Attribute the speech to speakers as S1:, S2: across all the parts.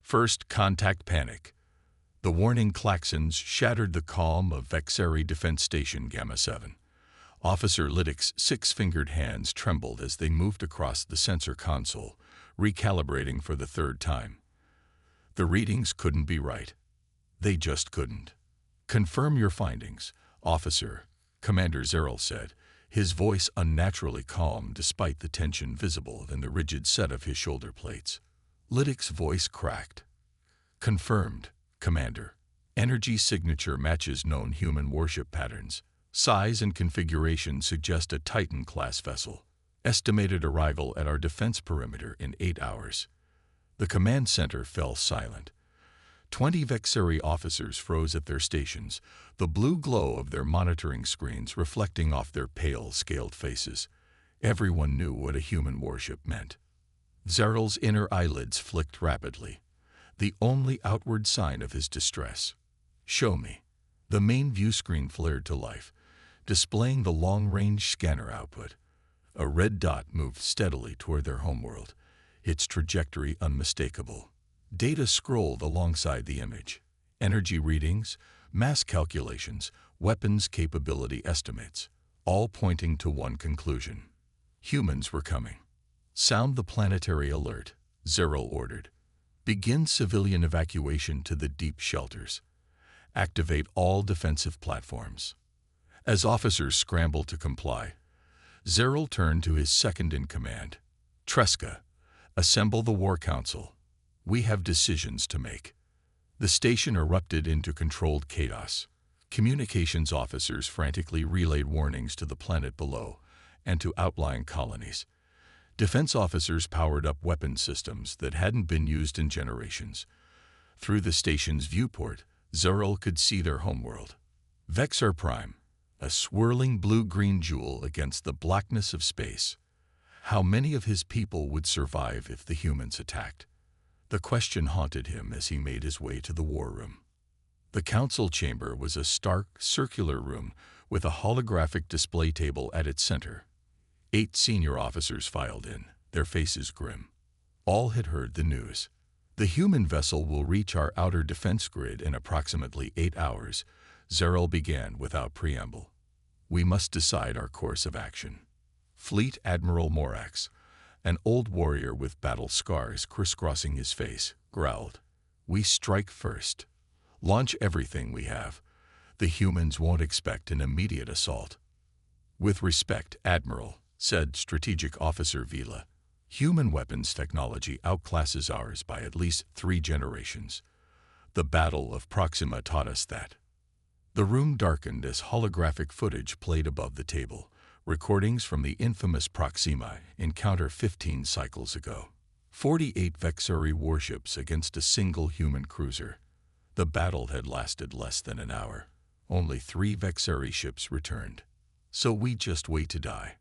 S1: First contact panic. The warning klaxons shattered the calm of Vexeri Defense Station Gamma 7. Officer Liddick's six-fingered hands trembled as they moved across the sensor console, recalibrating for the third time. The readings couldn't be right. They just couldn't. "Confirm your findings, officer," Commander Zerl said, his voice unnaturally calm despite the tension visible in the rigid set of his shoulder plates. Liddick's voice cracked. "Confirmed, Commander. Energy signature matches known human warship patterns. Size and configuration suggest a Titan-class vessel. Estimated arrival at our defense perimeter in 8 hours." The command center fell silent. 20 Vexeri officers froze at their stations, the blue glow of their monitoring screens reflecting off their pale, scaled faces. Everyone knew what a human warship meant. Zerl's inner eyelids flicked rapidly, the only outward sign of his distress. "Show me." The main view screen flared to life, displaying the long-range scanner output. A red dot moved steadily toward their homeworld, its trajectory unmistakable. Data scrolled alongside the image. Energy readings, mass calculations, weapons capability estimates, all pointing to one conclusion. Humans were coming. "Sound the planetary alert," Zerl ordered. "Begin civilian evacuation to the deep shelters. Activate all defensive platforms." As officers scrambled to comply, Zerl turned to his second-in-command. "Tresca, assemble the War Council. We have decisions to make." The station erupted into controlled chaos. Communications officers frantically relayed warnings to the planet below and to outlying colonies. Defense officers powered up weapon systems that hadn't been used in generations. Through the station's viewport, Zerl could see their homeworld. Vexer Prime, a swirling blue-green jewel against the blackness of space. How many of his people would survive if the humans attacked? The question haunted him as he made his way to the war room. The council chamber was a stark, circular room with a holographic display table at its center. 8 senior officers filed in, their faces grim. All had heard the news. "The human vessel will reach our outer defense grid in approximately 8 hours, Zerl began without preamble. "We must decide our course of action." Fleet Admiral Morax, an old warrior with battle scars crisscrossing his face, growled, "We strike first. Launch everything we have. The humans won't expect an immediate assault." "With respect, Admiral," said Strategic Officer Vila, "human weapons technology outclasses ours by at least 3 generations. The Battle of Proxima taught us that." The room darkened as holographic footage played above the table, recordings from the infamous Proxima encounter 15 cycles ago. 48 Vexeri warships against a single human cruiser. The battle had lasted less than an hour. Only 3 Vexeri ships returned. "So we just wait to die."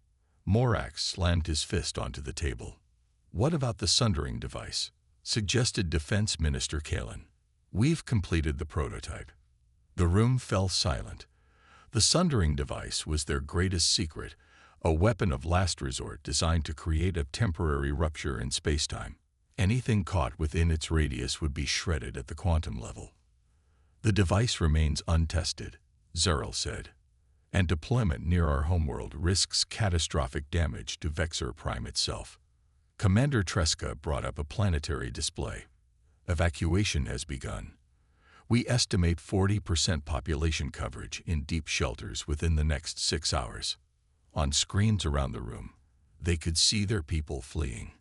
S1: Morax slammed his fist onto the table. "What about the sundering device?" suggested Defense Minister Kalen. "We've completed the prototype." The room fell silent. The sundering device was their greatest secret, a weapon of last resort designed to create a temporary rupture in spacetime. Anything caught within its radius would be shredded at the quantum level. "The device remains untested," Zerl said, "and deployment near our homeworld risks catastrophic damage to Vexer Prime itself." Commander Tresca brought up a planetary display. "Evacuation has begun. We estimate 40% population coverage in deep shelters within the next 6 hours." On screens around the room, they could see their people fleeing.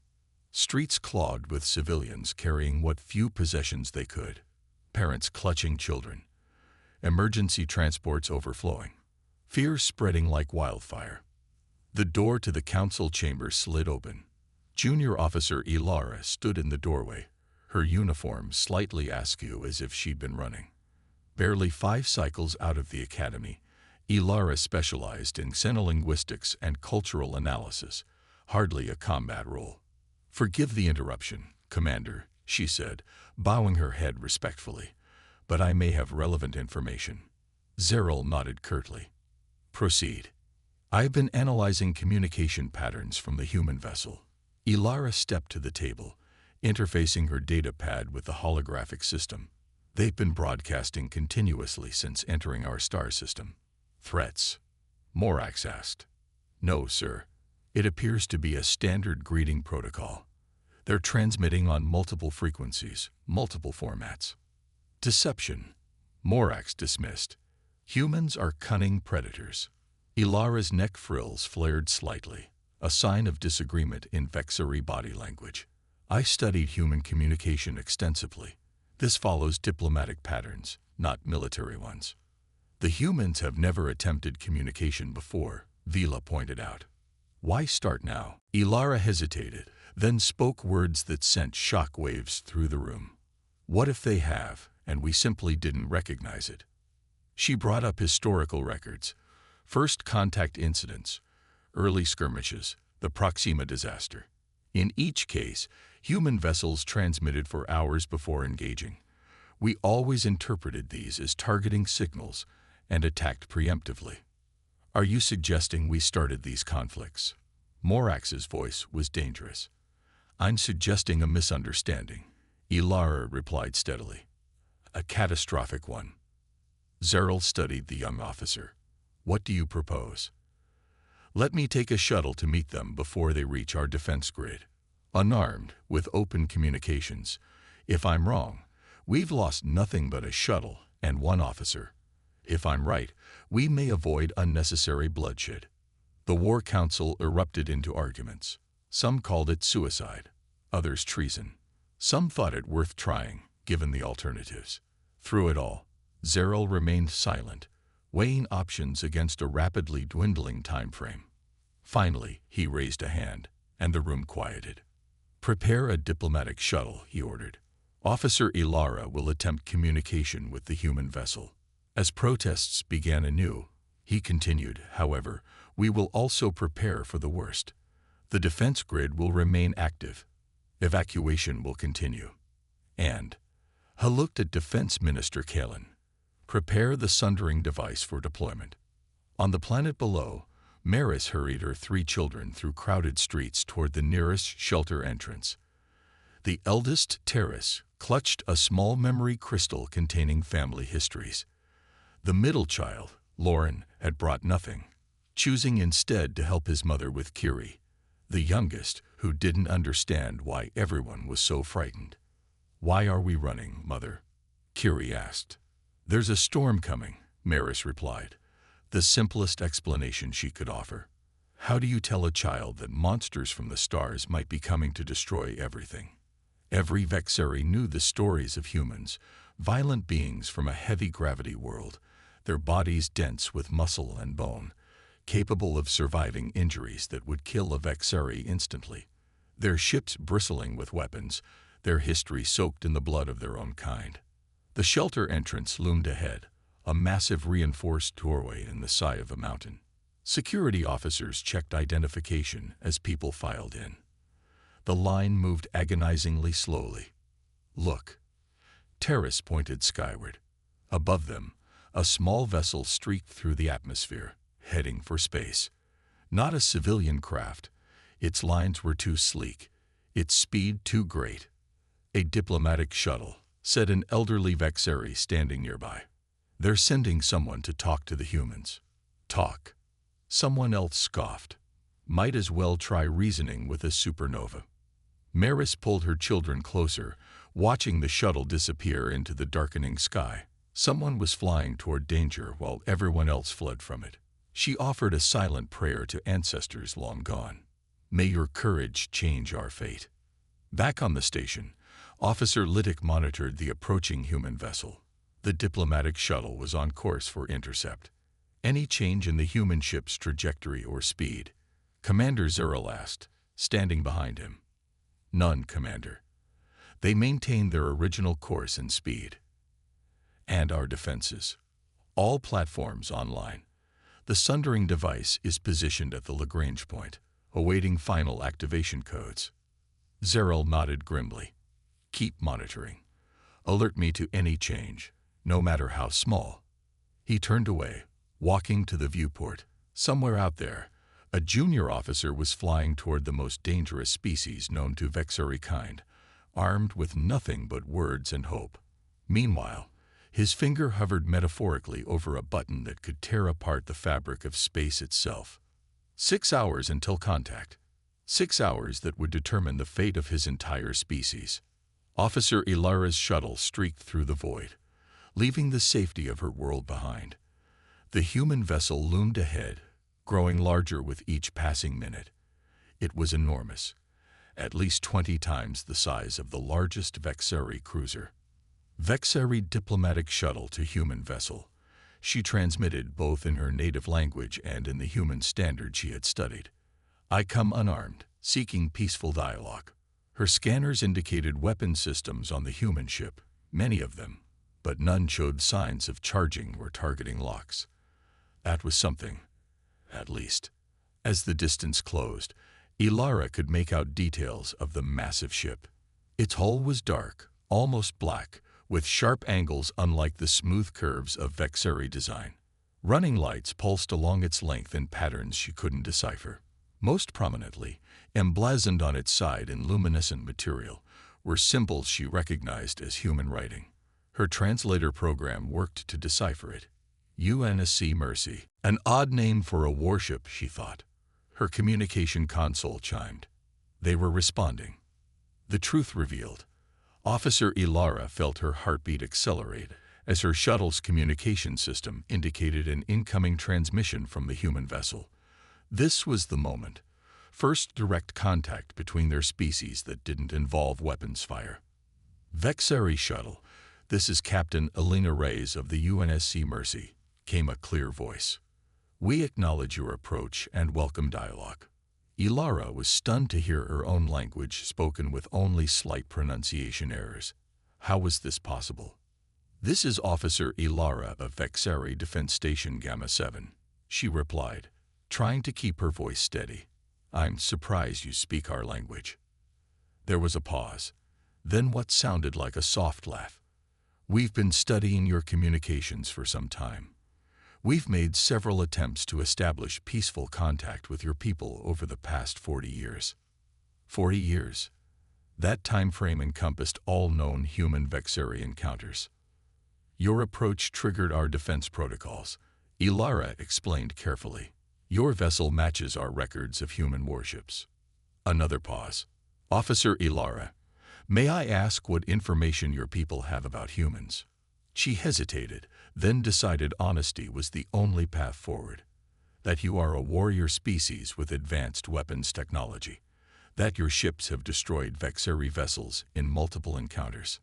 S1: Streets clogged with civilians carrying what few possessions they could. Parents clutching children. Emergency transports overflowing. Fear spreading like wildfire. The door to the council chamber slid open. Junior Officer Ilara stood in the doorway, her uniform slightly askew as if she'd been running. Barely 5 cycles out of the academy, Ilara specialized in xenolinguistics and cultural analysis, hardly a combat role. "Forgive the interruption, Commander," she said, bowing her head respectfully, "but I may have relevant information." Zerl nodded curtly. "Proceed." "I've been analyzing communication patterns from the human vessel." Ilara stepped to the table, interfacing her data pad with the holographic system. They've been broadcasting continuously since entering our star system. Threats? Morax asked. No, sir. It appears to be a standard greeting protocol. They're transmitting on multiple frequencies, multiple formats. Deception? Morax dismissed. Humans are cunning predators. Ilara's neck frills flared slightly, a sign of disagreement in Vexari body language. I studied human communication extensively. This follows diplomatic patterns, not military ones. The humans have never attempted communication before, Vila pointed out. Why start now? Ilara hesitated, then spoke words that sent shock waves through the room. What if they have, and we simply didn't recognize it? She brought up historical records, first contact incidents, early skirmishes, the Proxima disaster. In each case, human vessels transmitted for hours before engaging. We always interpreted these as targeting signals and attacked preemptively. Are you suggesting we started these conflicts? Morax's voice was dangerous. I'm suggesting a misunderstanding, Ilara replied steadily. A catastrophic one. Zeril studied the young officer. What do you propose? Let me take a shuttle to meet them before they reach our defense grid. Unarmed, with open communications. If I'm wrong, we've lost nothing but a shuttle and one officer. If I'm right, we may avoid unnecessary bloodshed. The War Council erupted into arguments. Some called it suicide, others treason. Some thought it worth trying, given the alternatives. Through it all, Zeril remained silent, weighing options against a rapidly dwindling time frame. Finally, he raised a hand, and the room quieted. Prepare a diplomatic shuttle, he ordered. Officer Ilara will attempt communication with the human vessel. As protests began anew, he continued, however, we will also prepare for the worst. The defense grid will remain active. Evacuation will continue. And he looked at Defense Minister Kalen. Prepare the sundering device for deployment. On the planet below, Maris hurried her 3 children through crowded streets toward the nearest shelter entrance. The eldest, Terrace, clutched a small memory crystal containing family histories. The middle child, Lauren, had brought nothing, choosing instead to help his mother with Kiri, the youngest, who didn't understand why everyone was so frightened. Why are we running, Mother? Kiri asked. There's a storm coming, Maris replied, the simplest explanation she could offer. How do you tell a child that monsters from the stars might be coming to destroy everything? Every Vexari knew the stories of humans, violent beings from a heavy gravity world, their bodies dense with muscle and bone, capable of surviving injuries that would kill a Vexari instantly. Their ships bristling with weapons, their history soaked in the blood of their own kind. The shelter entrance loomed ahead, a massive reinforced doorway in the side of a mountain. Security officers checked identification as people filed in. The line moved agonizingly slowly. Look. Terrace pointed skyward. Above them, a small vessel streaked through the atmosphere, heading for space. Not a civilian craft. Its lines were too sleek, its speed too great. A diplomatic shuttle, said an elderly Vexari standing nearby. They're sending someone to talk to the humans. Talk. Someone else scoffed. Might as well try reasoning with a supernova. Maris pulled her children closer, watching the shuttle disappear into the darkening sky. Someone was flying toward danger while everyone else fled from it. She offered a silent prayer to ancestors long gone. May your courage change our fate. Back on the station, Officer Liddick monitored the approaching human vessel. The diplomatic shuttle was on course for intercept. Any change in the human ship's trajectory or speed? Commander Zeril asked, standing behind him. None, Commander. They maintained their original course and speed. And our defenses. All platforms online. The sundering device is positioned at the Lagrange point, awaiting final activation codes. Zeril nodded grimly. Keep monitoring. Alert me to any change, no matter how small. He turned away, walking to the viewport. Somewhere out there, a junior officer was flying toward the most dangerous species known to Vexari kind, armed with nothing but words and hope. Meanwhile, his finger hovered metaphorically over a button that could tear apart the fabric of space itself. 6 hours until contact. 6 hours that would determine the fate of his entire species. Officer Ilara's shuttle streaked through the void, leaving the safety of her world behind. The human vessel loomed ahead, growing larger with each passing minute. It was enormous, at least 20 times the size of the largest Vexeri cruiser. Vexeri diplomatic shuttle to human vessel. She transmitted both in her native language and in the human standard she had studied. I come unarmed, seeking peaceful dialogue. Her scanners indicated weapon systems on the human ship, many of them, but none showed signs of charging or targeting locks. That was something, at least. As the distance closed, Ilara could make out details of the massive ship. Its hull was dark, almost black, with sharp angles unlike the smooth curves of Vexeri design. Running lights pulsed along its length in patterns she couldn't decipher. Most prominently, emblazoned on its side in luminescent material, were symbols she recognized as human writing. Her translator program worked to decipher it. UNSC Mercy, an odd name for a warship, she thought. Her communication console chimed. They were responding. The truth revealed. Officer Ilara felt her heartbeat accelerate as her shuttle's communication system indicated an incoming transmission from the human vessel. This was the moment. First direct contact between their species that didn't involve weapons fire. Vexeri shuttle, this is Captain Elena Reyes of the UNSC Mercy, came a clear voice. We acknowledge your approach and welcome dialogue. Ilara was stunned to hear her own language spoken with only slight pronunciation errors. How was this possible? This is Officer Ilara of Vexeri Defense Station Gamma 7, she replied, trying to keep her voice steady. I'm surprised you speak our language. There was a pause, then what sounded like a soft laugh. We've been studying your communications for some time. We've made several attempts to establish peaceful contact with your people over the past 40 years. 40 years. That time frame encompassed all known human Vexeri encounters. Your approach triggered our defense protocols, Ilara explained carefully. Your vessel matches our records of human warships. Another pause. Officer Ilara, may I ask what information your people have about humans? She hesitated, then decided honesty was the only path forward. That you are a warrior species with advanced weapons technology. That your ships have destroyed Vexeri vessels in multiple encounters.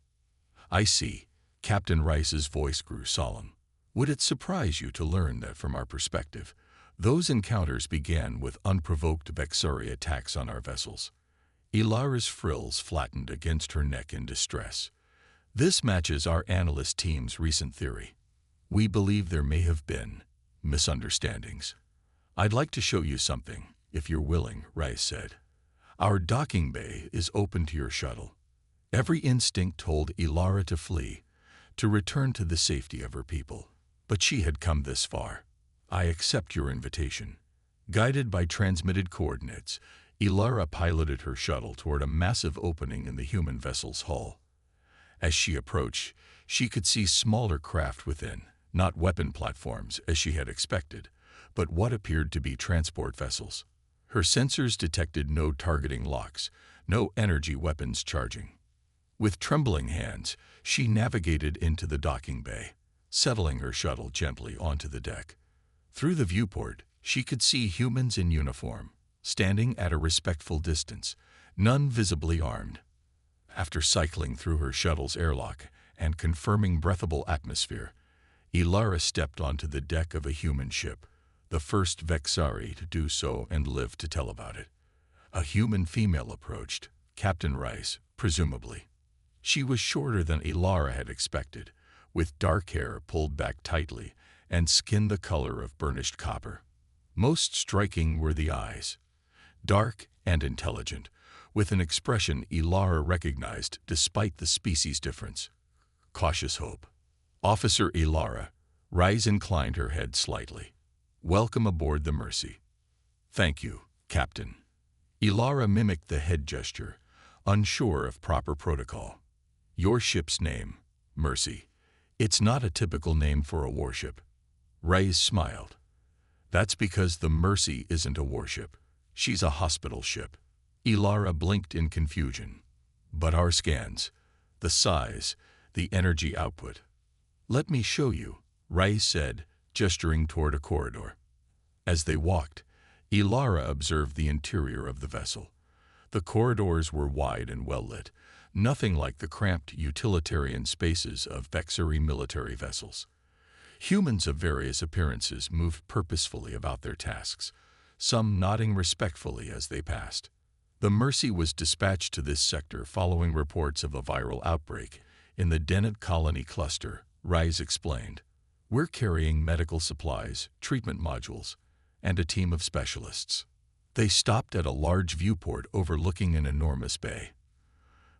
S1: I see. Captain Rice's voice grew solemn. Would it surprise you to learn that from our perspective, those encounters began with unprovoked Vexeri attacks on our vessels? Ilara's frills flattened against her neck in distress. This matches our analyst team's recent theory. We believe there may have been misunderstandings. I'd like to show you something, if you're willing, Rice said. Our docking bay is open to your shuttle. Every instinct told Ilara to flee, to return to the safety of her people. But she had come this far. I accept your invitation. Guided by transmitted coordinates, Ilara piloted her shuttle toward a massive opening in the human vessel's hull. As she approached, she could see smaller craft within, not weapon platforms as she had expected, but what appeared to be transport vessels. Her sensors detected no targeting locks, no energy weapons charging. With trembling hands, she navigated into the docking bay, settling her shuttle gently onto the deck. Through the viewport, she could see humans in uniform, standing at a respectful distance, none visibly armed. After cycling through her shuttle's airlock and confirming breathable atmosphere, Ilara stepped onto the deck of a human ship, the first Vexeri to do so and live to tell about it. A human female approached, Captain Rice, presumably. She was shorter than Ilara had expected, with dark hair pulled back tightly and skin the color of burnished copper. Most striking were the eyes, dark and intelligent, with an expression Ilara recognized despite the species difference. Cautious hope. Officer Ilara, Rice inclined her head slightly. Welcome aboard the Mercy. Thank you, Captain. Ilara mimicked the head gesture, unsure of proper protocol. Your ship's name, Mercy. It's not a typical name for a warship. Reyes smiled. That's because the Mercy isn't a warship. She's a hospital ship. Ilara blinked in confusion. But our scans, the size, the energy output. Let me show you, Reyes said, gesturing toward a corridor. As they walked, Ilara observed the interior of the vessel. The corridors were wide and well-lit, nothing like the cramped utilitarian spaces of Vexari military vessels. Humans of various appearances moved purposefully about their tasks, some nodding respectfully as they passed. The Mercy was dispatched to this sector following reports of a viral outbreak in the Dennet colony cluster, Reyes explained. We're carrying medical supplies, treatment modules, and a team of specialists. They stopped at a large viewport overlooking an enormous bay.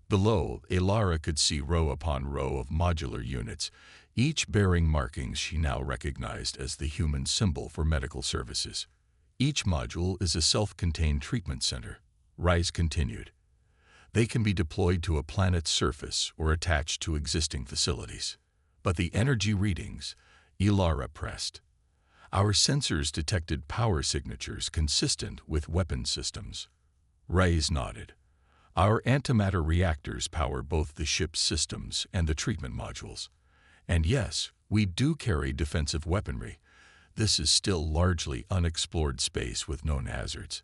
S1: Below, Ilara could see row upon row of modular units, each bearing markings she now recognized as the human symbol for medical services. Each module is a self-contained treatment center, Reyes continued. They can be deployed to a planet's surface or attached to existing facilities. But the energy readings, Ilara pressed. Our sensors detected power signatures consistent with weapon systems. Reyes nodded. Our antimatter reactors power both the ship's systems and the treatment modules. And yes, we do carry defensive weaponry. This is still largely unexplored space with known hazards.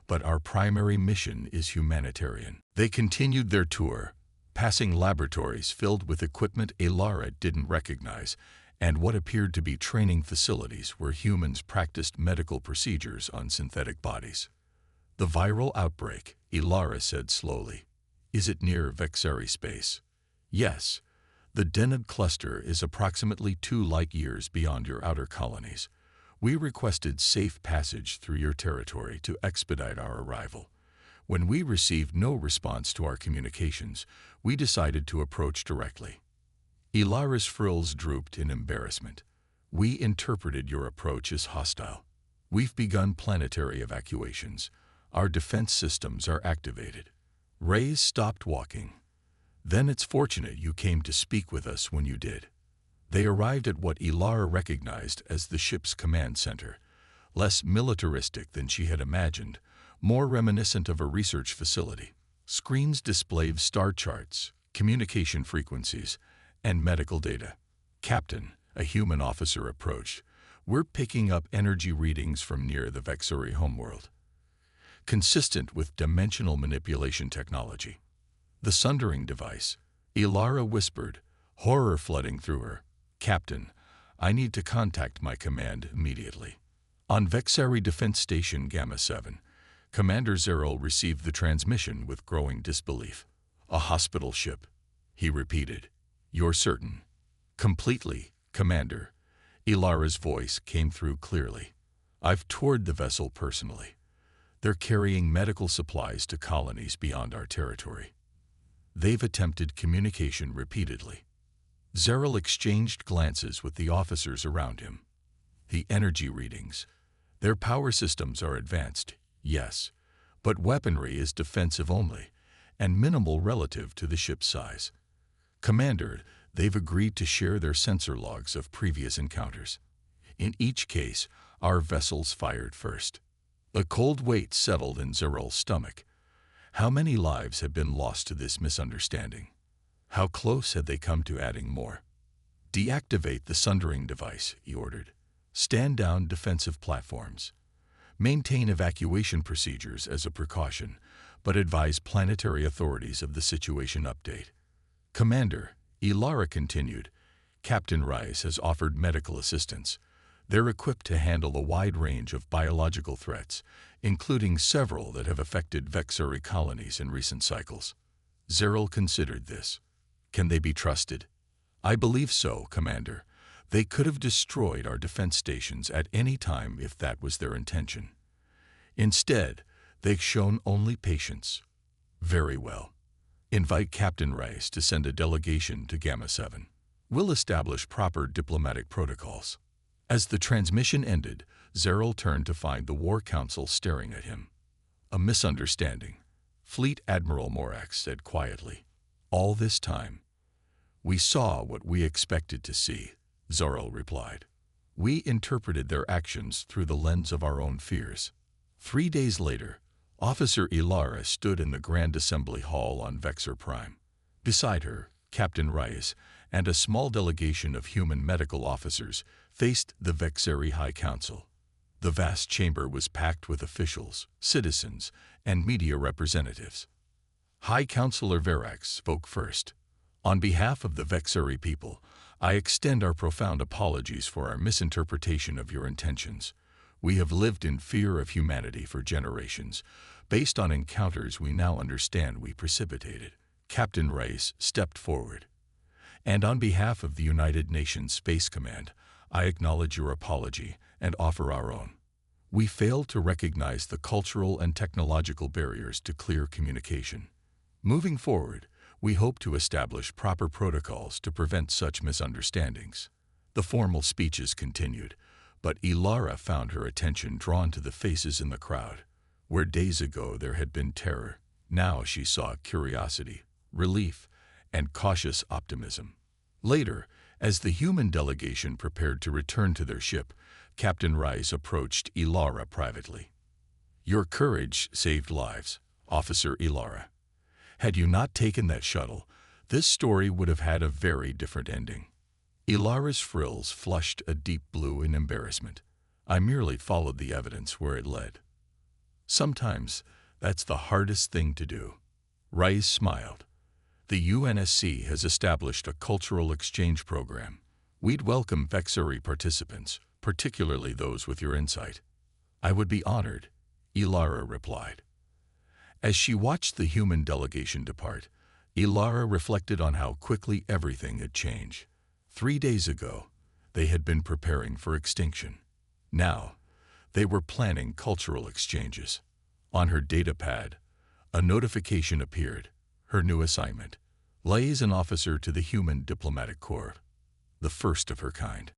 S1: But our primary mission is humanitarian. They continued their tour, passing laboratories filled with equipment Ilara didn't recognize, and what appeared to be training facilities where humans practiced medical procedures on synthetic bodies. The viral outbreak, Ilara said slowly. Is it near Vexari space? Yes. The Deneb cluster is approximately 2 light years beyond your outer colonies. We requested safe passage through your territory to expedite our arrival. When we received no response to our communications, we decided to approach directly. Ilara's frills drooped in embarrassment. We interpreted your approach as hostile. We've begun planetary evacuations. Our defense systems are activated. Reyes stopped walking. Then it's fortunate you came to speak with us when you did. They arrived at what Ilara recognized as the ship's command center, less militaristic than she had imagined, more reminiscent of a research facility. Screens displayed star charts, communication frequencies, and medical data. Captain, a human officer approached. We're picking up energy readings from near the Vexari homeworld, consistent with dimensional manipulation technology. The sundering device, Ilara whispered, horror flooding through her. Captain, I need to contact my command immediately. On Vexari Defense Station Gamma 7, Commander Zeril received the transmission with growing disbelief. A hospital ship, he repeated. You're certain? Completely, Commander. Ilara's voice came through clearly. I've toured the vessel personally. They're carrying medical supplies to colonies beyond our territory. They've attempted communication repeatedly. Zeril exchanged glances with the officers around him. The energy readings. Their power systems are advanced, yes, but weaponry is defensive only, and minimal relative to the ship's size. Commander, they've agreed to share their sensor logs of previous encounters. In each case, our vessels fired first. A cold weight settled in Zeril's stomach. How many lives have been lost to this misunderstanding? How close had they come to adding more? Deactivate the sundering device, he ordered. Stand down defensive platforms. Maintain evacuation procedures as a precaution, but advise planetary authorities of the situation update. Commander, Ilara continued, Captain Rice has offered medical assistance. They're equipped to handle a wide range of biological threats, including several that have affected Vexari colonies in recent cycles. Zeril considered this. Can they be trusted? I believe so, Commander. They could have destroyed our defense stations at any time if that was their intention. Instead, they've shown only patience. Very well. Invite Captain Rice to send a delegation to Gamma 7. We'll establish proper diplomatic protocols. As the transmission ended, Zeril turned to find the War Council staring at him. A misunderstanding. Fleet Admiral Morax said quietly. All this time, we saw what we expected to see, Zorro replied. We interpreted their actions through the lens of our own fears. 3 days later, Officer Ilara stood in the Grand Assembly Hall on Vexor Prime. Beside her, Captain Reyes and a small delegation of human medical officers faced the Vexeri High Council. The vast chamber was packed with officials, citizens, and media representatives. High Counselor Verax spoke first. On behalf of the Vexeri people, I extend our profound apologies for our misinterpretation of your intentions. We have lived in fear of humanity for generations, based on encounters we now understand we precipitated. Captain Reyes stepped forward. And on behalf of the United Nations Space Command, I acknowledge your apology and offer our own. We failed to recognize the cultural and technological barriers to clear communication. Moving forward, we hope to establish proper protocols to prevent such misunderstandings. The formal speeches continued, but Ilara found her attention drawn to the faces in the crowd. Where days ago there had been terror, now she saw curiosity, relief, and cautious optimism. Later, as the human delegation prepared to return to their ship, Captain Rice approached Ilara privately. Your courage saved lives, Officer Ilara. Had you not taken that shuttle, this story would have had a very different ending. Ilara's frills flushed a deep blue in embarrassment. I merely followed the evidence where it led. Sometimes, that's the hardest thing to do. Rice smiled. The UNSC has established a cultural exchange program. We'd welcome Vexeri participants, particularly those with your insight. I would be honored, Ilara replied. As she watched the human delegation depart, Ilara reflected on how quickly everything had changed. 3 days ago, they had been preparing for extinction. Now, they were planning cultural exchanges. On her datapad, a notification appeared. Her new assignment: liaison officer to the Human Diplomatic Corps, the first of her kind.